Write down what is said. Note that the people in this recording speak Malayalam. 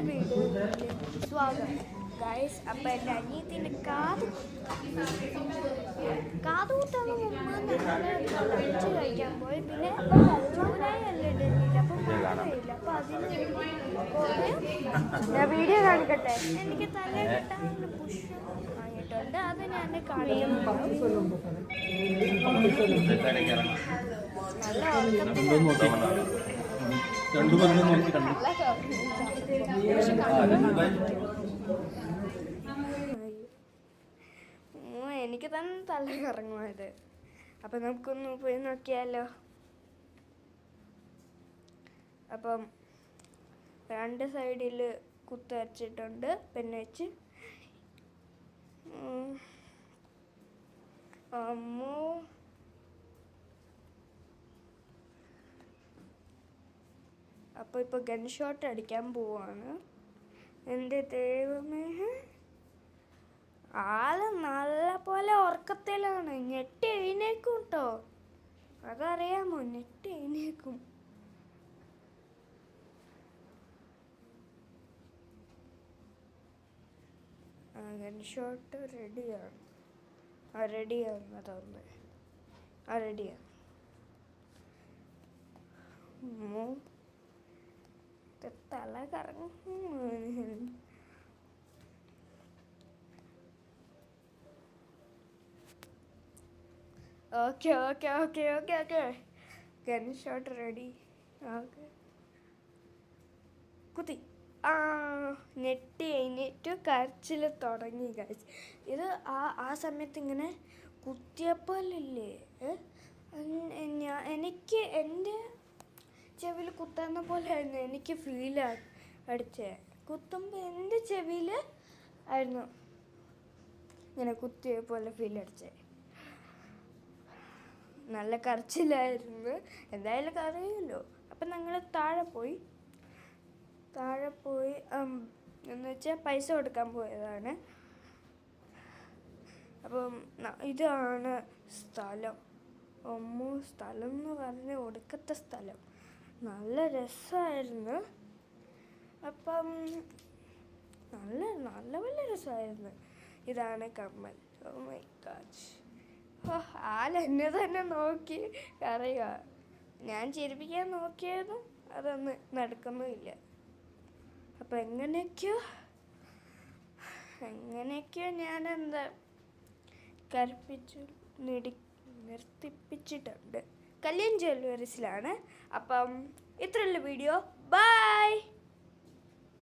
വീഡിയോയിലേക്ക് സ്വാഗതം ഗൈസ്. അപ്പം എൻ്റെ അനിയത്തിൻ്റെ കാതുകുത്താൻ ലഞ്ച് കഴിക്കാൻ പോയി. പിന്നെ ചൂടായി അല്ല ഇടുന്നില്ല, അപ്പം ഇല്ല. അപ്പം അതിന് ഞാൻ വീഡിയോ കാണിക്കട്ടെ. എനിക്ക് തല കിട്ടാൻ പുഷ് വാങ്ങിയിട്ടുണ്ട്. അത് ഞാൻ കളിയുമ്പോൾ നല്ല എനിക്ക് തന്നെ തല കറങ്ങുന്നത്. അപ്പം നമുക്കൊന്ന് പോയി നോക്കിയാലോ. അപ്പം രണ്ട് സൈഡിൽ കുത്തരച്ചിട്ടുണ്ട് പെണ്ണ് വെച്ച്. അമ്മോ, അപ്പോൾ ഇപ്പോൾ ഗൺ ഷോട്ട് അടിക്കാൻ പോവാണ്. എൻ്റെ ദൈവമേ, ആള് നല്ല പോലെ ഉറക്കത്തിലാണ്. ഞെട്ടി എഴുന്നേക്കും കേട്ടോ, അതറിയാമോ? ഞെട്ടി എഴുന്നേക്കും. ഗൺ ഷോട്ട് റെഡിയാണ്. റെഡിയാണ് അതൊന്ന് റെഡിയാണ്. തല കറങ്ങും. Okay okay okay okay okay gun shot ready. Okay, കുത്തി. ഞെട്ടി എഴുന്നേറ്റ് കരച്ചിൽ തുടങ്ങി ഗൈസ്. ഇത് ആ സമയത്ത് ഇങ്ങനെ കുത്തിയപ്പോഴില്ലേ, എനിക്ക് എൻ്റെ ചെവിയിൽ കുത്താന്ന പോലെ ആയിരുന്നു എനിക്ക് ഫീൽ അടിച്ചേ. കുത്തുമ്പോൾ എൻ്റെ ചെവിയിൽ ആയിരുന്നു ഇങ്ങനെ കുത്തിയ പോലെ ഫീൽ അടിച്ചേ. നല്ല കരച്ചിലായിരുന്നു. എന്തായാലും കരയുമല്ലോ. അപ്പം ഞങ്ങൾ താഴെ പോയി എന്ന് വെച്ചാൽ പൈസ കൊടുക്കാൻ പോയതാണ്. അപ്പം ഇതാണ് സ്ഥലം. സ്ഥലം എന്ന് പറഞ്ഞ ഒടുക്കത്തെ സ്ഥലം. നല്ല രസമായിരുന്നു. അപ്പം നല്ല വലിയ രസമായിരുന്നു. ഇതാണ് കമ്മൽ. Oh my God. ആളെന്നെ തന്നെ നോക്കി അറിയുക. ഞാൻ ചിരിപ്പിക്കാൻ നോക്കിയതും അതൊന്നും നടക്കുന്നുമില്ല. അപ്പം എങ്ങനെയൊക്കെയോ ഞാനെന്താ നിർത്തിപ്പിച്ചിട്ടുണ്ട്. കല്യാൺ ജ്വല്ലറീസിലാണ്. അപ്പം ഇത്രയുള്ള വീഡിയോ. ബൈ.